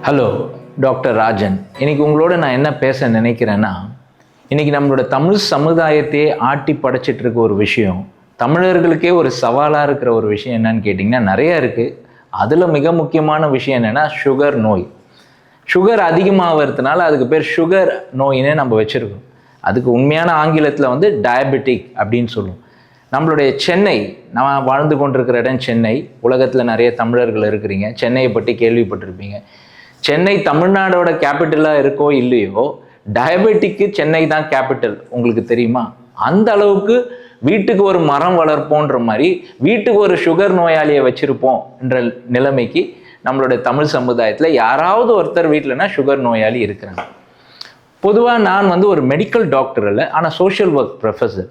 Hello, doctor Rajan. இன்னைக்கு உங்களோட நான் என்ன பேச நினைக்கிறேன்னா, இன்னைக்கு நம்மளோட தமிழ் சமுதாயத்தையே ஆட்டி படைச்சிட்டு இருக்க ஒரு விஷயம், தமிழர்களுக்கே ஒரு சவாலாக இருக்கிற ஒரு விஷயம் என்னன்னு கேட்டிங்கன்னா நிறையா இருக்குது. அதில் மிக முக்கியமான விஷயம் என்னென்னா சுகர் நோய். சுகர் அதிகமாகிறதுனால அதுக்கு பேர் சுகர் நோயினே நம்ம வச்சுருக்கோம். அதுக்கு உண்மையான ஆங்கிலத்தில் வந்து டயபெட்டிக் அப்படின்னு சொல்லுவோம். நம்மளுடைய சென்னை, நான் வாழ்ந்து கொண்டிருக்கிற இடம் சென்னை. உலகத்தில் நிறைய தமிழர்கள் இருக்கிறீங்க, சென்னையை பற்றி கேள்விப்பட்டிருப்பீங்க. சென்னை தமிழ்நாடோட கேபிட்டலாக இருக்கோ இல்லையோ, டயபெட்டிக்கு சென்னை தான் கேபிட்டல். உங்களுக்கு தெரியுமா? அந்த அளவுக்கு வீட்டுக்கு ஒரு மரம் வளர்ப்போன்ற மாதிரி வீட்டுக்கு ஒரு சுகர் நோயாளியை வச்சிருப்போம் என்ற நிலைமைக்கு நம்மளுடைய தமிழ் சமுதாயத்தில் யாராவது ஒருத்தர் வீட்டிலனா சுகர் நோயாளி இருக்கிறாங்க. பொதுவாக நான் வந்து ஒரு மெடிக்கல் டாக்டர் இல்லை, ஆனால் சோஷியல் ஒர்க் ப்ரொஃபஸர்.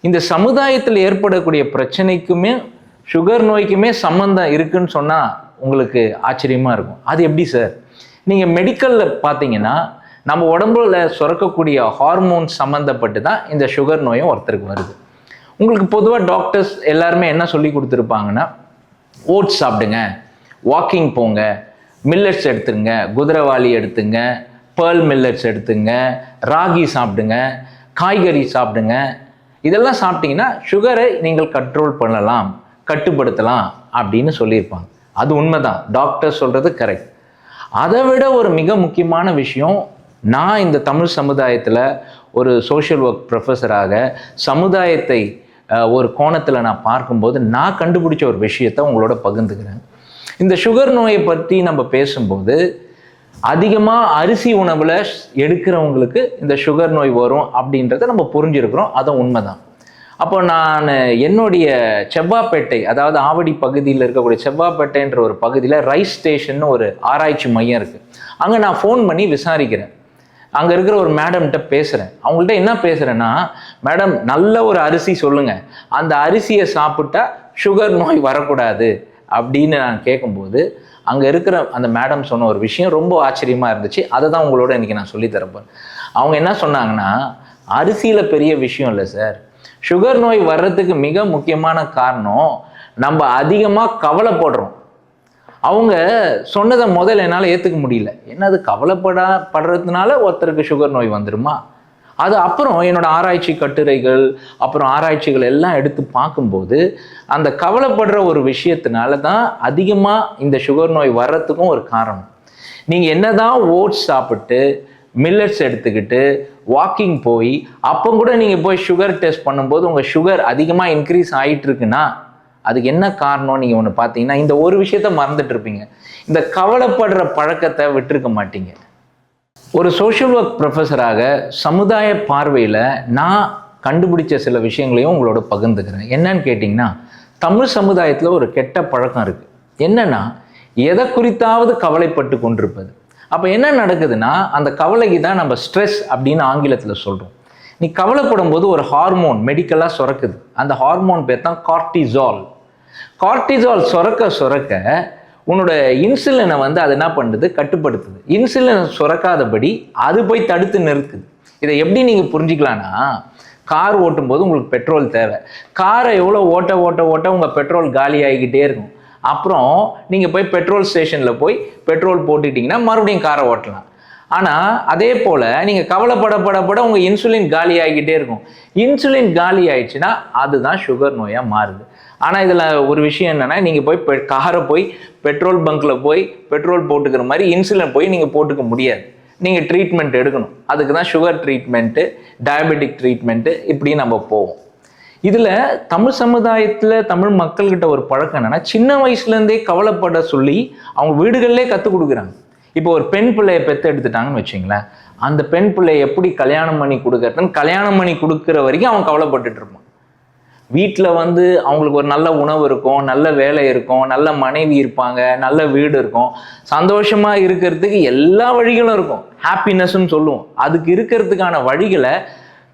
இந்த சமுதாயத்தில் ஏற்படக்கூடிய பிரச்சனைக்குமே சுகர் நோய்க்குமே சம்மந்தம் இருக்குன்னு சொன்னால் உங்களுக்கு ஆச்சரியமாக இருக்கும். அது எப்படி சார்? நீங்கள் மெடிக்கலில் பார்த்தீங்கன்னா நம்ம உடம்புல சுரக்கக்கூடிய ஹார்மோன்ஸ் சம்மந்தப்பட்டு தான் இந்த சுகர் நோயும் ஒருத்தருக்கு வருது. உங்களுக்கு பொதுவாக டாக்டர்ஸ் எல்லாருமே என்ன சொல்லி கொடுத்துருப்பாங்கன்னா, ஓட்ஸ் சாப்பிடுங்க, வாக்கிங் போங்க, மில்லட்ஸ் எடுத்துங்க, குதிரைவாளி எடுத்துங்க, பேர்ல் மில்லட்ஸ் எடுத்துங்க, ராகி சாப்பிடுங்க, காய்கறி சாப்பிடுங்க. இதெல்லாம் சாப்பிட்டீங்கன்னா சுகரை நீங்கள் கண்ட்ரோல் பண்ணலாம், கட்டுப்படுத்தலாம் அப்படின்னு சொல்லியிருப்பாங்க. அது உண்மைதான், டாக்டர் சொல்கிறது கரெக்ட். அதை விட ஒரு மிக முக்கியமான விஷயம், நான் இந்த தமிழ் சமுதாயத்தில் ஒரு சோஷியல் ஒர்க் ப்ரொஃபஸராக சமுதாயத்தை ஒரு கோணத்தில் நான் பார்க்கும்போது நான் கண்டுபிடிச்ச ஒரு விஷயத்தை உங்களோட பகிர்ந்துக்கிறேன். இந்த சுகர் நோயை பற்றி நம்ம பேசும்போது அதிகமாக அரிசி உணவில் எடுக்கிறவங்களுக்கு இந்த சுகர் நோய் வரும் அப்படின்றத நம்ம புரிஞ்சிருக்கிறோம். அதுவும் உண்மைதான். அப்போ நான் என்னுடைய செவ்வாப்பேட்டை, அதாவது ஆவடி பகுதியில் இருக்கக்கூடிய செவ்வாப்பேட்டைன்ற ஒரு பகுதியில் ரைஸ் ஸ்டேஷன் ஒரு ஆராய்ச்சி மையம் இருக்குது. அங்கே நான் ஃபோன் பண்ணி விசாரிக்கிறேன். அங்கே இருக்கிற ஒரு மேடம்கிட்ட பேசுகிறேன். அவங்கள்ட்ட என்ன பேசுகிறேன்னா, மேடம் நல்ல ஒரு அரிசி சொல்லுங்கள், அந்த அரிசியை சாப்பிட்டா சுகர் நோய் வரக்கூடாது அப்படின்னு நான் கேட்கும்போது அங்கே இருக்கிற அந்த மேடம் சொன்ன ஒரு விஷயம் ரொம்ப ஆச்சரியமாக இருந்துச்சு. அதை தான் உங்களோட இன்றைக்கி நான் சொல்லித்தரப்பேன். அவங்க என்ன சொன்னாங்கன்னா, அரிசியில் பெரிய விஷயம் இல்லை சார், சுகர் நோய் வர்றதுக்கு மிக முக்கியமான காரணம் நம்ம அதிகமாக கவலைப்படுறோம். அவங்க சொன்னதை முதல்ல என்னால் ஏற்றுக்க முடியல. என்னது கவலைப்படுறதுனால ஒருத்தருக்கு சுகர் நோய் வந்துடுமா? அது அப்புறம் என்னோட ஆராய்ச்சி கட்டுரைகள், அப்புறம் ஆராய்ச்சிகள் எல்லாம் எடுத்து பார்க்கும்போது அந்த கவலைப்படுற ஒரு விஷயத்தினால தான் அதிகமாக இந்த சுகர் நோய் வர்றதுக்கும் ஒரு காரணம். நீங்கள் என்னதான் ஓட்ஸ் சாப்பிட்டு மில்லட்ஸ் எடுத்துக்கிட்டு வாக்கிங் போய் அப்போ கூட நீங்கள் போய் சுகர் டெஸ்ட் பண்ணும்போது உங்கள் சுகர் அதிகமாக இன்க்ரீஸ் ஆகிட்டு இருக்குன்னா அதுக்கு என்ன காரணம்? நீங்கள் ஒன்று பார்த்தீங்கன்னா இந்த ஒரு விஷயத்த மறந்துட்டு இருப்பீங்க, இந்த கவலைப்படுற பழக்கத்தை விட்டுருக்க மாட்டீங்க. ஒரு சோஷியல் ஒர்க் ப்ரொஃபஸராக சமுதாய பார்வையில் நான் கண்டுபிடிச்ச சில விஷயங்களையும் உங்களோட பகிர்ந்துக்கிறேன். என்னன்னு கேட்டிங்கன்னா, தமிழ் சமுதாயத்தில் ஒரு கெட்ட பழக்கம் இருக்குது. என்னன்னா, எதை குறித்தாவது கவலைப்பட்டு கொண்டிருப்பது. அப்போ என்ன நடக்குதுன்னா, அந்த கவலைக்கு தான் நம்ம ஸ்ட்ரெஸ் அப்படின்னு ஆங்கிலத்தில் சொல்கிறோம். நீ கவலைப்படும் போது ஒரு ஹார்மோன் மெடிக்கலாக சுரக்குது. அந்த ஹார்மோன் பேர் தான் கார்டிசால். கார்டிசால் சுரக்க உன்னோட இன்சுலினை வந்து அது என்ன பண்ணுது? கட்டுப்படுத்துது. இன்சுலினை சுரக்காதபடி அது போய் தடுத்து நிறுத்துது. இதை எப்படி நீங்கள் புரிஞ்சிக்கலான்னா, கார் ஓட்டும் போது உங்களுக்கு பெட்ரோல் தேவை. காரை எவ்வளோ ஓட்ட உங்கள் பெட்ரோல் காலி ஆகிக்கிட்டே இருக்கும். அப்புறம் நீங்கள் போய் பெட்ரோல் ஸ்டேஷனில் போய் பெட்ரோல் போட்டுக்கிட்டிங்கன்னா மறுபடியும் காரை ஓட்டலாம். ஆனால் அதே போல் நீங்கள் கவலைப்பட உங்கள் இன்சுலின் காலி ஆகிக்கிட்டே இருக்கும். இன்சுலின் காலி ஆயிடுச்சுன்னா அதுதான் சுகர் நோயாக மாறுது. ஆனால் இதில் ஒரு விஷயம் என்னென்னா, நீங்கள் போய் காரை போய் பெட்ரோல் பங்க்கில் போய் பெட்ரோல் போட்டுக்கிற மாதிரி இன்சுலின் போய் நீங்கள் போட்டுக்க முடியாது. நீங்கள் ட்ரீட்மெண்ட் எடுக்கணும். அதுக்கு தான் சுகர் ட்ரீட்மெண்ட்டு, டயபெட்டிக் ட்ரீட்மெண்ட்டு, இப்படி நம்ம போவோம். இதில் தமிழ் சமுதாயத்தில் தமிழ் மக்கள்கிட்ட ஒரு பழக்கம் என்னென்னா, சின்ன வயசுலேருந்தே கவலைப்பட சொல்லி அவங்க வீடுகளிலே கற்றுக் கொடுக்குறாங்க. இப்போ ஒரு பெண் பிள்ளையை பெற்று எடுத்துட்டாங்கன்னு வச்சுங்களேன், அந்த பெண் பிள்ளையை எப்படி கல்யாணம் பண்ணி கொடுக்கறதுன்னு கல்யாணம் பண்ணி கொடுக்குற வரைக்கும் அவன் கவலைப்பட்டுட்டு இருப்பான். வீட்டில் வந்து அவங்களுக்கு ஒரு நல்ல உணவு இருக்கும், நல்ல வேலை இருக்கும், நல்ல மனைவி இருப்பாங்க, நல்ல வீடு இருக்கும், சந்தோஷமாக இருக்கிறதுக்கு எல்லா வழிகளும் இருக்கும். ஹாப்பினஸ்ன்னு சொல்லுவோம். அதுக்கு இருக்கிறதுக்கான வழிகளை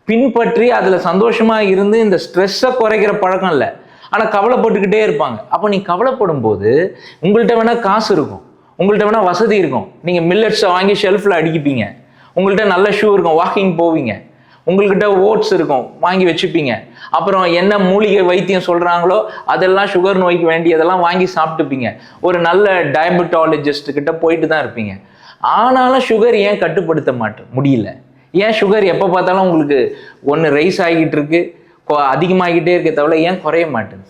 பின்பற்றி அதில் சந்தோஷமாக இருந்து இந்த ஸ்ட்ரெஸ்ஸை குறைக்கிற பழக்கம் இல்லை, ஆனால் கவலைப்பட்டுக்கிட்டே இருப்பாங்க. அப்போ நீ கவலைப்படும் போது உங்கள்கிட்ட வேணால் காசு இருக்கும், உங்கள்கிட்ட வேணால் வசதி இருக்கும், நீங்கள் மில்லட்ஸை வாங்கி ஷெல்ஃபில் அடிக்கிப்பீங்க, உங்கள்கிட்ட நல்ல ஷூ இருக்கும், வாக்கிங் போவீங்க, உங்கள்கிட்ட ஓட்ஸ் இருக்கும், வாங்கி வச்சுப்பீங்க. அப்புறம் என்ன மூலிகை வைத்தியம் சொல்கிறாங்களோ அதெல்லாம் சுகர் நோய்க்கு வேண்டியதெல்லாம் வாங்கி சாப்பிட்டுப்பீங்க. ஒரு நல்ல டயபெட்டாலஜிஸ்ட் கிட்ட போயிட்டு தான் இருப்பீங்க. ஆனாலும் சுகர் ஏன் கட்டுப்படுத்த முடியல? ஏன் சுகர் எப்போ பார்த்தாலும் உங்களுக்கு ஒன்று ரைஸ் ஆகிட்டு இருக்கு, அதிகமாகிட்டே இருக்க தவிர ஏன் குறைய மாட்டேங்குது?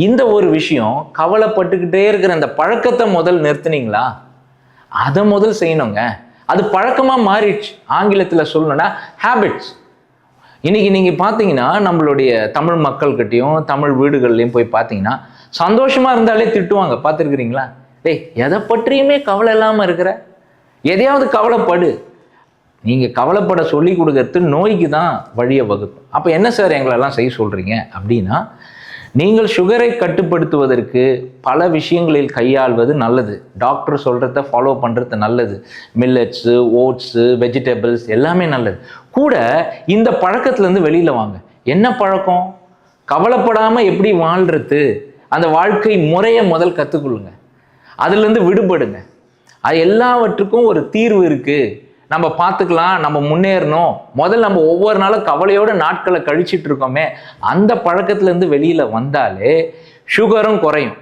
இந்த ஒரு விஷயம், கவலைப்பட்டுக்கிட்டே இருக்கிற அந்த பழக்கத்தை முதல் நிறுத்துனீங்களா? அதை முதல் செய்யணுங்க. அது பழக்கமாக மாறிடுச்சு. ஆங்கிலத்தில் சொல்லணும்னா ஹேபிட்ஸ். இன்னைக்கு நீங்கள் பார்த்தீங்கன்னா நம்மளுடைய தமிழ் மக்கள்கிட்டையும் தமிழ் வீடுகள்லையும் போய் பார்த்தீங்கன்னா சந்தோஷமாக இருந்தாலே திட்டுவாங்க. பார்த்துருக்குறீங்களா? டேய், எதை பற்றியுமே கவலை இல்லாமல் இருக்கிற, எதையாவது கவலைப்படு. நீங்கள் கவலைப்பட சொல்லி கொடுக்கறது நோய்க்கு தான் வழியை வகுக்கும். அப்போ என்ன சார் எங்களெல்லாம் செய்ய சொல்கிறீங்க அப்படின்னா, நீங்கள் சுகரை கட்டுப்படுத்துவதற்கு பல விஷயங்களில் கையாள்வது நல்லது. டாக்டர் சொல்கிறத ஃபாலோ பண்ணுறது நல்லது. மில்லட்ஸு, ஓட்ஸு, வெஜிடபிள்ஸ் எல்லாமே நல்லது. கூட இந்த பழக்கத்துலேருந்து வெளியில் வாங்க. என்ன பழக்கம்? கவலைப்படாமல் எப்படி வாழ்கிறது, அந்த வாழ்க்கை முறையை முதல் கற்றுக்கொள்ளுங்க. அதுலேருந்து விடுபடுங்க. அது எல்லாவற்றுக்கும் ஒரு தீர்வு இருக்குது. நம்ம பார்த்துக்கலாம், நம்ம முன்னேறணும். முதல்ல நம்ம ஒவ்வொரு நாளும் கவலையோட நாட்களை கழிச்சிட்டு இருக்கோமே, அந்த பழக்கத்துலேருந்து வெளியில் வந்தாலே சுகரும் குறையும்.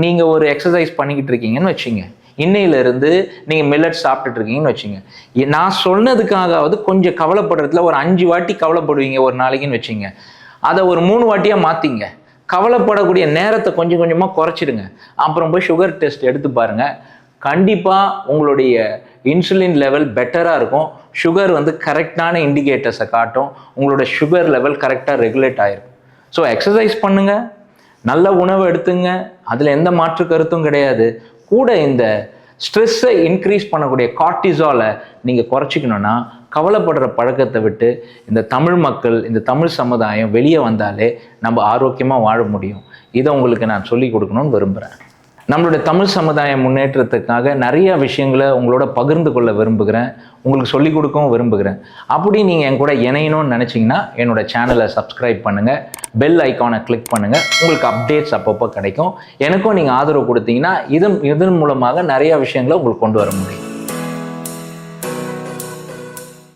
நீங்கள் ஒரு எக்ஸசைஸ் பண்ணிக்கிட்டு இருக்கீங்கன்னு வச்சுங்க, இன்னையிலேருந்து நீங்கள் மில்லட் சாப்பிட்டுட்டு இருக்கீங்கன்னு வச்சுங்க. நான் சொன்னதுக்காகவது கொஞ்சம் கவலைப்படுறதுல ஒரு 5 வாட்டி கவலைப்படுவீங்க ஒரு நாளைக்குன்னு வச்சுங்க. அதை ஒரு 3 வாட்டியாக மாற்றிங்க. கவலைப்படக்கூடிய நேரத்தை கொஞ்சம் கொஞ்சமாக குறைச்சிடுங்க. அப்புறம் போய் சுகர் டெஸ்ட் எடுத்து பாருங்கள். கண்டிப்பாக உங்களுடைய இன்சுலின் லெவல் பெட்டராக இருக்கும். சுகர் கரெக்டான இண்டிகேட்டர்ஸை காட்டும். உங்களோட சுகர் லெவல் கரெக்டாக ரெகுலேட் ஆகிருக்கும். ஸோ எக்ஸசைஸ் பண்ணுங்கள், நல்ல உணவு எடுத்துங்க, அதில் எந்த மாற்று கருத்தும் கிடையாது. கூட இந்த ஸ்ட்ரெஸ்ஸை இன்க்ரீஸ் பண்ணக்கூடிய கார்டிசாலை நீங்கள் குறைச்சிக்கணுன்னா கவலைப்படுற பழக்கத்தை விட்டு இந்த தமிழ் மக்கள், இந்த தமிழ் சமுதாயம் வெளியே வந்தாலே நம்ம ஆரோக்கியமாக வாழ முடியும். இதை உங்களுக்கு நான் சொல்லி கொடுக்கணும்னு விரும்புகிறேன். நம்மளுடைய தமிழ் சமுதாய முன்னேற்றத்துக்காக நிறைய விஷயங்களை உங்களோட பகிர்ந்து கொள்ள விரும்புகிறேன், உங்களுக்கு சொல்லிக் கொடுக்கவும் விரும்புகிறேன். அப்படி நீங்கள் என் கூட இணையணும்னு நினச்சிங்கன்னா என்னோட சேனலை சப்ஸ்கிரைப் பண்ணுங்கள், பெல் ஐக்கானை கிளிக் பண்ணுங்கள். உங்களுக்கு அப்டேட்ஸ் அப்பப்போ கிடைக்கும். எனக்கும் நீங்கள் ஆதரவு கொடுத்தீங்கன்னா இதன் மூலமாக நிறைய விஷயங்களை உங்களுக்கு கொண்டு வர முடியும்.